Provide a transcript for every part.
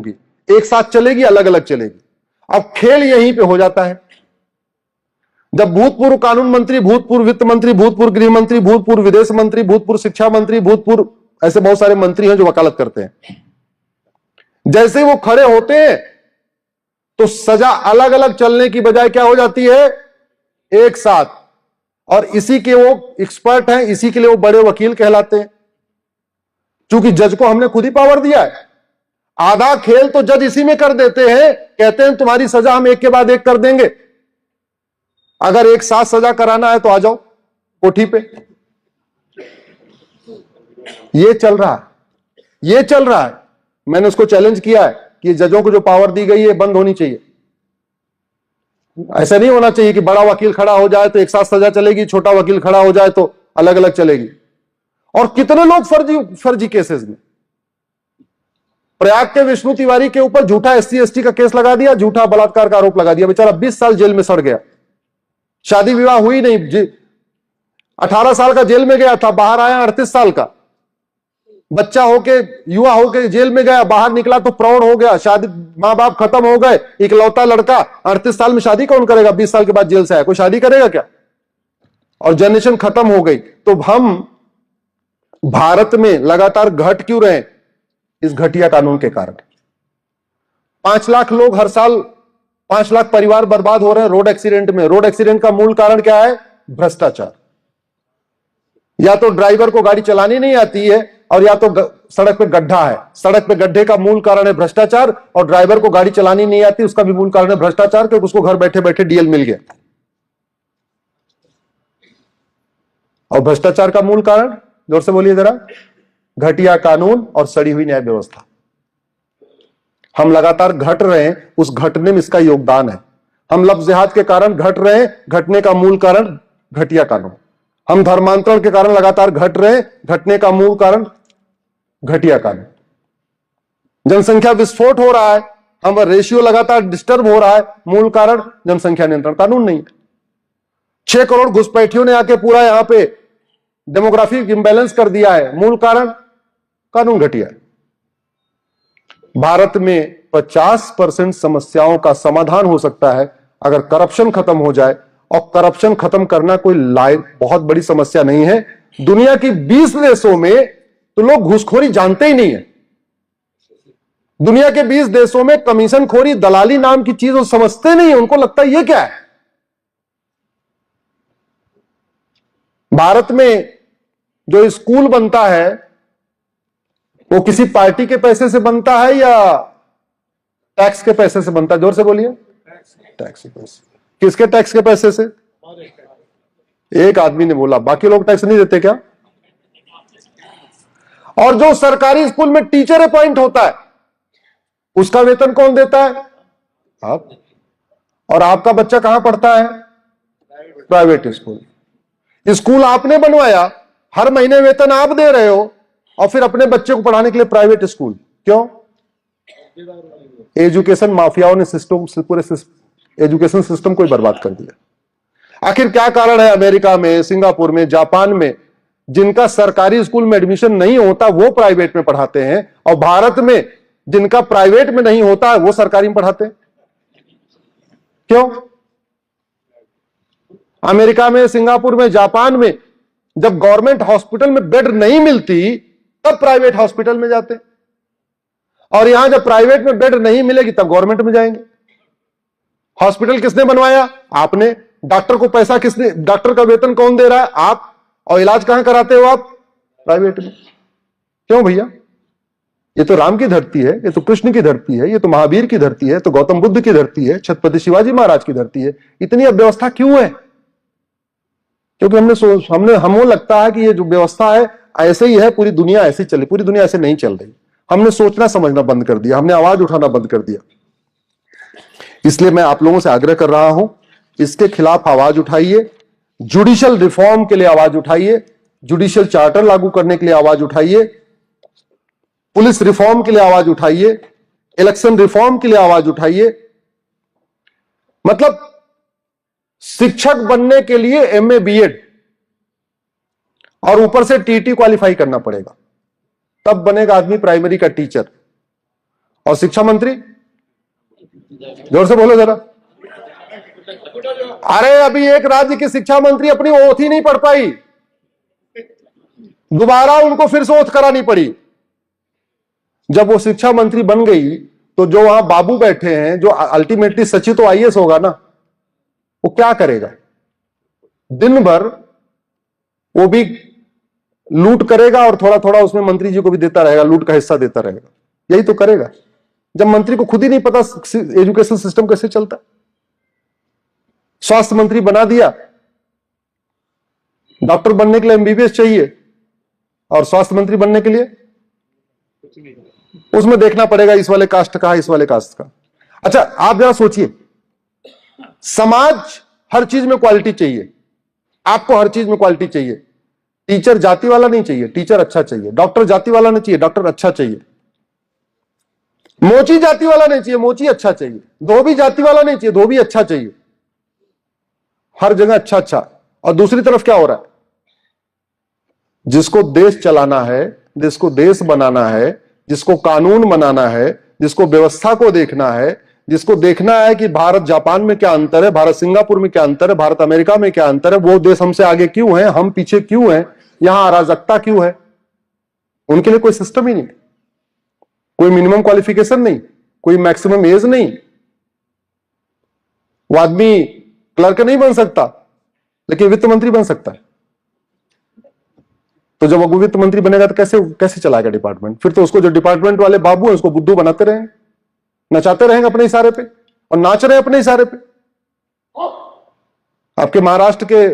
होगी, एक साथ चलेगी, अलग अलग चलेगी। अब खेल यहीं पे हो जाता है। जब भूतपूर्व कानून मंत्री, भूतपूर्व वित्त मंत्री, भूतपूर्व गृह मंत्री, भूतपूर्व विदेश मंत्री, भूतपूर्व शिक्षा मंत्री, भूतपूर्व ऐसे बहुत सारे मंत्री हैं जो वकालत करते हैं, जैसे वो खड़े होते हैं तो सजा अलग अलग चलने की बजाय क्या हो जाती है, एक साथ। और इसी के वो एक्सपर्ट हैं, इसी के लिए वो बड़े वकील कहलाते हैं, क्योंकि जज को हमने खुद ही पावर दिया है। आधा खेल तो जज इसी में कर देते हैं, कहते हैं तुम्हारी सजा हम एक के बाद एक कर देंगे, अगर एक साथ सजा कराना है तो आ जाओ कोठी पे। ये चल रहा है, ये चल रहा है। मैंने उसको चैलेंज किया है कि जजों को जो पावर दी गई है बंद होनी चाहिए। ऐसा नहीं होना चाहिए कि बड़ा वकील खड़ा हो जाए तो एक साथ सजा चलेगी, छोटा वकील खड़ा हो जाए तो अलग अलग चलेगी। और कितने लोग फर्जी केसेस में, प्रयाग के विष्णु तिवारी के ऊपर झूठा SC/ST का केस लगा दिया, झूठा बलात्कार का आरोप लगा दिया, बेचारा 20 साल जेल में सड़ गया, शादी विवाह हुई नहीं, 18 साल का जेल में गया था, बाहर आया 38 साल का, बच्चा होके युवा होके जेल में गया, बाहर निकला तो प्रौढ़ हो गया, शादी मां बाप खत्म हो गए, इकलौता लड़का, 38 साल में शादी कौन करेगा? 20 साल के बाद जेल से आया, कोई शादी करेगा क्या? और जनरेशन खत्म हो गई। तो हम भारत में लगातार घट क्यों रहे? इस घटिया कानून के कारण। 5 लाख लोग हर साल, 5 लाख परिवार बर्बाद हो रहे हैं रोड एक्सीडेंट में। रोड एक्सीडेंट का मूल कारण क्या है? भ्रष्टाचार। या तो ड्राइवर को गाड़ी चलानी नहीं आती है, और या तो सड़क पे गड्ढा है। सड़क पे गड्ढे का मूल कारण है भ्रष्टाचार, और ड्राइवर को गाड़ी चलानी नहीं आती उसका भी मूल कारण है भ्रष्टाचार, क्योंकि उसको घर बैठे बैठे DL मिल गया। और भ्रष्टाचार का मूल कारण, जोर से बोलिए जरा, घटिया कानून और सड़ी हुई न्याय व्यवस्था। हम लगातार घट रहे हैं, उस घटने में इसका योगदान है। हम लफ्ज जिहाद के कारण घट रहे हैं, घटने का मूल कारण घटिया कानून। हम धर्मांतरण के कारण लगातार घट रहे हैं, घटने का मूल कारण घटिया कानून। जनसंख्या विस्फोट हो रहा है, हम रेशियो लगातार डिस्टर्ब हो रहा है, मूल कारण जनसंख्या नियंत्रण कानून नहीं है। 6 करोड़ घुसपैठियों ने आके पूरा यहां पे डेमोग्राफिक इंबैलेंस कर दिया है, मूल कारण कानून घटिया है। भारत में 50% समस्याओं का समाधान हो सकता है अगर करप्शन खत्म हो जाए, और करप्शन खत्म करना कोई बहुत बड़ी समस्या नहीं है। दुनिया की 20 देशों में तो लोग घूसखोरी जानते ही नहीं है। दुनिया के 20 देशों में कमीशनखोरी, दलाली नाम की चीज वो समझते नहीं है, उनको लगता है ये क्या है। भारत में जो स्कूल बनता है वो किसी पार्टी के पैसे से बनता है या टैक्स के पैसे से बनता है? जोर से बोलिए। टैक्स के पैसे। किसके टैक्स के पैसे से? एक आदमी ने बोला, बाकी लोग टैक्स नहीं देते क्या? और जो सरकारी स्कूल में टीचर अपॉइंट होता है उसका वेतन कौन देता है? आप। और आपका बच्चा कहां पढ़ता है? Private school. स्कूल आपने बनवाया, हर महीने वेतन आप दे रहे हो, और फिर अपने बच्चे को पढ़ाने के लिए प्राइवेट स्कूल। क्यों? एजुकेशन माफियाओं ने पूरे एजुकेशन सिस्टम को बर्बाद कर दिया। आखिर क्या कारण है? अमेरिका में, सिंगापुर में, जापान में जिनका सरकारी स्कूल में एडमिशन नहीं होता वो प्राइवेट में पढ़ाते हैं, और भारत में जिनका प्राइवेट में नहीं होता वो सरकारी में पढ़ाते हैं। क्यों? अमेरिका में, सिंगापुर में, जापान में जब गवर्नमेंट हॉस्पिटल में बेड नहीं मिलती तब प्राइवेट हॉस्पिटल में जाते हैं, और यहां जब प्राइवेट में बेड नहीं मिलेगी तब गवर्नमेंट में जाएंगे। हॉस्पिटल किसने बनवाया? आपने। डॉक्टर को पैसा किसने, डॉक्टर का वेतन कौन दे रहा है? आप। और इलाज कहां कराते हो आप? प्राइवेट में। क्यों भैया? ये तो राम की धरती है, ये तो कृष्ण की धरती है, ये तो महावीर की धरती है, तो गौतम बुद्ध की धरती है, छत्रपति शिवाजी महाराज की धरती है। इतनी अव्यवस्था क्यों है? क्योंकि हमको लगता है कि ये जो व्यवस्था है ऐसे ही है, पूरी दुनिया ऐसे चले। पूरी दुनिया ऐसे नहीं चल रही। हमने सोचना समझना बंद कर दिया, हमने आवाज उठाना बंद कर दिया। इसलिए मैं आप लोगों से आग्रह कर रहा हूं, इसके खिलाफ आवाज उठाइए, जुडिशियल रिफॉर्म के लिए आवाज उठाइए, जुडिशियल चार्टर लागू करने के लिए आवाज उठाइए, पुलिस रिफॉर्म के लिए आवाज उठाइए, इलेक्शन रिफॉर्म के लिए आवाज उठाइए। मतलब शिक्षक बनने के लिए MA BEd और ऊपर से TT क्वालिफाई करना पड़ेगा, तब बनेगा आदमी प्राइमरी का टीचर। और शिक्षा मंत्री, जोर से बोलो जरा। अरे अभी एक राज्य की शिक्षा मंत्री अपनी ओथ ही नहीं पढ़ पाई, दोबारा उनको फिर से ओथ करानी पड़ी। जब वो शिक्षा मंत्री बन गई तो जो वहां बाबू बैठे हैं, जो अल्टीमेटली सचिव तो आईएएस होगा ना, वो क्या करेगा? दिन भर वो भी लूट करेगा और थोड़ा थोड़ा उसमें मंत्री जी को भी देता रहेगा, लूट का हिस्सा देता रहेगा। यही तो करेगा जब मंत्री को खुद ही नहीं पता एजुकेशन सिस्टम कैसे चलता। स्वास्थ्य मंत्री बना दिया, डॉक्टर बनने के लिए एमबीबीएस चाहिए और स्वास्थ्य मंत्री बनने के लिए उसमें देखना पड़ेगा इस वाले कास्ट का, इस वाले कास्ट का। अच्छा आप जरा सोचिए, समाज हर चीज में क्वालिटी चाहिए, आपको हर चीज में क्वालिटी चाहिए। टीचर जाति वाला नहीं चाहिए, टीचर अच्छा चाहिए। डॉक्टर जाति वाला नहीं चाहिए, डॉक्टर अच्छा चाहिए। मोची जाति वाला नहीं चाहिए, मोची अच्छा चाहिए। धोबी जाति वाला नहीं चाहिए, धोबी अच्छा चाहिए। हर जगह अच्छा अच्छा। और दूसरी तरफ क्या हो रहा है? जिसको देश चलाना है, जिसको देश बनाना है, जिसको कानून बनाना है, जिसको व्यवस्था को देखना है, जिसको देखना है कि भारत जापान में क्या अंतर है, भारत सिंगापुर में क्या अंतर है, भारत अमेरिका में क्या अंतर है, वो देश हमसे आगे क्यों है, हम पीछे क्यों हैं, यहां अराजकता क्यों है, उनके लिए कोई सिस्टम ही नहीं, कोई मिनिमम क्वालिफिकेशन नहीं, कोई मैक्सिमम एज नहीं। वो आदमी क्लर्क नहीं बन सकता लेकिन वित्त मंत्री बन सकता है। तो जब वो वित्त मंत्री बनेगा तो कैसे कैसे चलाएगा डिपार्टमेंट? फिर तो उसको जो डिपार्टमेंट वाले बाबू हैं उसको बुद्धू बनाते रहेंगे, नचाते रहेंगे अपने इशारे पे, और नाच रहे हैं अपने इशारे पे। आपके महाराष्ट्र के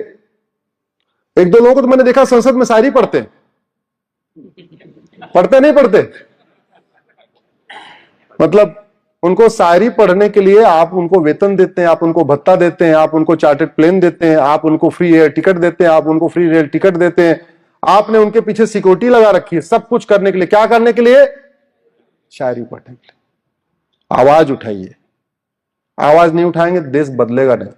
एक दो लोगों को तो मैंने देखा संसद में शायरी पढ़ते हैं। पढ़ते नहीं पढ़ते? मतलब उनको शायरी पढ़ने के लिए आप उनको वेतन देते हैं, आप उनको भत्ता देते हैं, आप उनको चार्टर्ड प्लेन देते हैं, आप उनको फ्री एयर टिकट देते हैं, आप उनको फ्री रेल टिकट देते हैं। आपने उनके पीछे सिक्योरिटी लगा रखी है, सब कुछ करने के लिए। क्या करने के लिए? शायरी पढ़ने के लिए। आवाज उठाइए। आवाज नहीं उठाएंगे देश बदलेगा नहीं।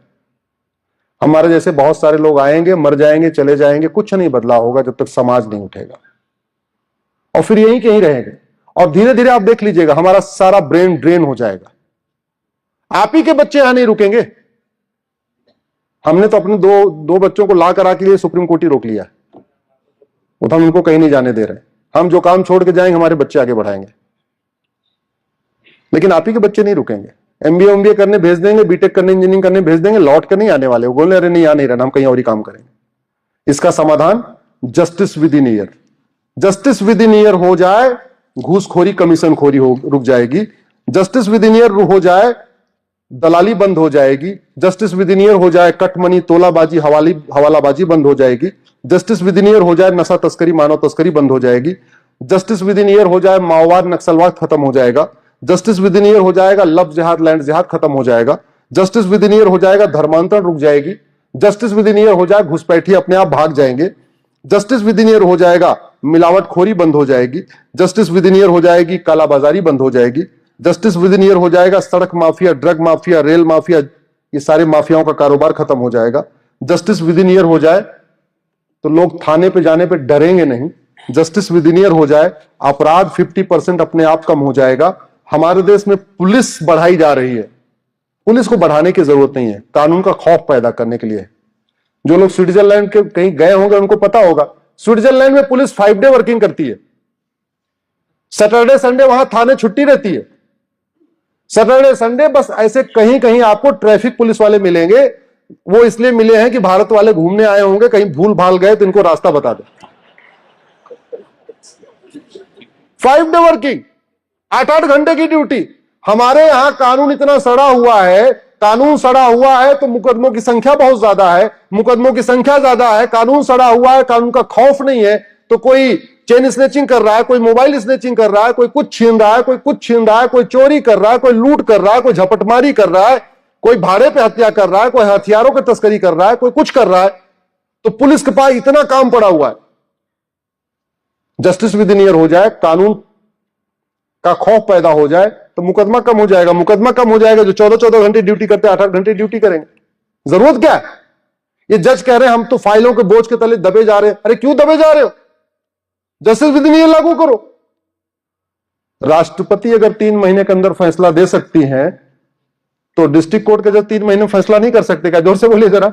हमारे जैसे बहुत सारे लोग आएंगे, मर जाएंगे, चले जाएंगे, कुछ नहीं बदला होगा जब तक समाज नहीं उठेगा, और फिर यहीं कहीं रहेंगे। और धीरे धीरे आप देख लीजिएगा हमारा सारा ब्रेन ड्रेन हो जाएगा। आप ही के बच्चे यहां नहीं रुकेंगे। हमने तो अपने दो बच्चों को ला करा के लिए सुप्रीम कोर्ट ही रोक लिया, वो तो हम उनको कहीं नहीं जाने दे रहे। हम जो काम छोड़ के जाएंगे हमारे बच्चे आगे बढ़ाएंगे, लेकिन आप ही के बच्चे नहीं रुकेंगे। एमबीए करने भेज देंगे, बीटेक करने, इंजीनियरिंग करने भेज देंगे, लौट कर नहीं आने वाले। वो बोले अरे नहीं आ नहीं रहना, हम कहीं और ही काम करेंगे। इसका समाधान justice with in year. Justice with in year हो जाए, घूसखोरी कमीशन खोरी रुक जाएगी। जस्टिस विद इन ईयर हो जाए, दलाली बंद हो जाएगी। जस्टिस विद इन ईयर हो जाए, कटमनी, तोलाबाजी, हवालाबाजी बंद हो जाएगी। जस्टिस विद इन ईयर हो जाए, नशा तस्करी, मानव तस्करी बंद हो जाएगी। जस्टिस विद इन ईयर हो जाए, माओवाद, नक्सलवाद खत्म हो जाएगा। जस्टिस विद इन ईयर हो जाएगा, लव जिहाद, लैंड जिहाद खत्म हो जाएगा। जस्टिस विद इन ईयर हो जाएगा, धर्मांतरण रुक जाएगी। जस्टिस विद इन ईयर हो जाए, घुसपैठी अपने आप भाग जाएंगे। जस्टिस विद इन ईयर हो जाएगा, मिलावटखोरी बंद हो जाएगी। जस्टिस विद इन ईयर हो जाएगी, कालाबाजारी बंद हो जाएगी। जस्टिस विद इन ईयर हो जाएगा, सड़क mafia, drug mafia, rail mafia, ये सारे माफियाओं का कारोबार खत्म हो जाएगा। जस्टिस विद इन ईयर हो जाए तो लोग थाने पे जाने पे डरेंगे नहीं। जस्टिस विद इन ईयर हो जाए, अपराध 50% अपने आप कम हो जाएगा। हमारे देश में पुलिस बढ़ाई जा रही है। पुलिस को बढ़ाने की जरूरत नहीं है, कानून का खौफ पैदा करने के लिए। जो लोग स्विट्जरलैंड के कहीं गए होंगे उनको पता होगा, स्विट्जरलैंड में पुलिस 5 डे वर्किंग करती है। सैटरडे संडे वहां थाने छुट्टी रहती है। सैटरडे संडे बस ऐसे कहीं कहीं आपको ट्रैफिक पुलिस वाले मिलेंगे। वो इसलिए मिले हैं कि भारत वाले घूमने आए होंगे, कहीं भूल भाल गए तो इनको रास्ता बता दे। 5 डे वर्किंग, 8-8 घंटे की ड्यूटी। हमारे यहां कानून इतना सड़ा हुआ है, कानून सड़ा हुआ है तो मुकदमों की संख्या बहुत ज्यादा है। मुकदमों की संख्या ज्यादा है, कानून सड़ा हुआ है, कानून का खौफ नहीं है, तो कोई चेन स्नेचिंग कर रहा है, कोई मोबाइल स्नेचिंग कर रहा है, कोई कुछ छीन रहा है, कोई कुछ छीन रहा है, कोई चोरी कर रहा है, कोई लूट कर रहा है, कोई झपटमारी कर रहा है, कोई भाड़े पे हत्या कर रहा है, कोई हथियारों की तस्करी कर रहा है, कोई कुछ कर रहा है। तो पुलिस के पास इतना काम पड़ा हुआ है। जस्टिस विद इन ईयर हो जाए, कानून का खौफ पैदा हो जाए तो मुकदमा कम हो जाएगा। मुकदमा कम हो जाएगा, जो 14-14 घंटे ड्यूटी करते हैं 8-8 घंटे ड्यूटी करेंगे। जरूरत क्या है? ये जज कह रहे हैं हम तो फाइलों के बोझ के तले दबे जा रहे हैं। अरे क्यों दबे जा रहे हो? जस्टिस विद इन ईयर लागू करो। राष्ट्रपति अगर 3 महीने के अंदर फैसला दे सकती हैं तो डिस्ट्रिक्ट कोर्ट के जज 3 महीने में फैसला नहीं कर सकते क्या? जोर से बोलिए जरा।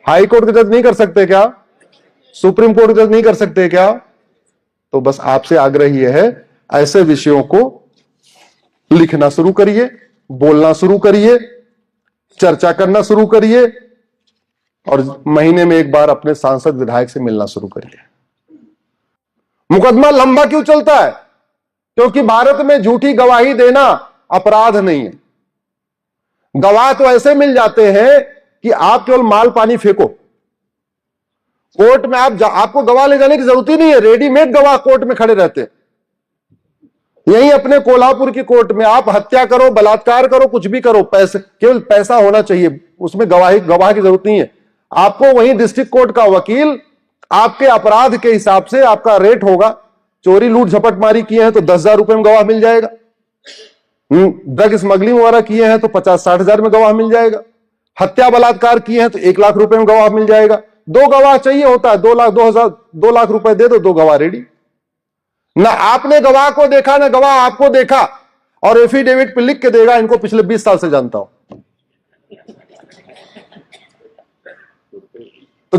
हाई कोर्ट के जज नहीं कर सकते क्या? सुप्रीम कोर्ट के जज नहीं कर सकते क्या? तो बस आपसे आग्रह यह है, ऐसे विषयों को लिखना शुरू करिए, बोलना शुरू करिए, चर्चा करना शुरू करिए और महीने में एक बार अपने सांसद विधायक से मिलना शुरू करिए। मुकदमा लंबा क्यों चलता है? क्योंकि भारत में झूठी गवाही देना अपराध नहीं है। गवाह तो ऐसे मिल जाते हैं कि आप केवल माल पानी फेंको। कोर्ट में आपको गवाह ले जाने की जरूरत ही नहीं है, रेडीमेड गवाह कोर्ट में खड़े रहते हैं। यही अपने कोल्हापुर की कोर्ट में आप हत्या करो, बलात्कार करो, कुछ भी करो, केवल पैसा होना चाहिए, उसमें गवाह की जरूरत नहीं है। आपको वहीं डिस्ट्रिक्ट कोर्ट का वकील आपके अपराध के हिसाब से आपका रेट होगा। चोरी लूट झपटमारी किए हैं तो 10,000 रुपए में गवाह मिल जाएगा। ड्रग स्मगलिंग वगैरह किए हैं तो 50-60 हजार में गवाह मिल जाएगा। हत्या बलात्कार किए हैं तो 1 लाख रुपए में गवाह मिल जाएगा। 2 गवाह चाहिए होता है, 2 लाख रुपए दे दो, 2 गवाह रेडी। ना आपने गवाह को देखा ना गवाह आपको देखा, और एफिडेविट पे लिख के देगा इनको पिछले 20 साल से जानता हूं।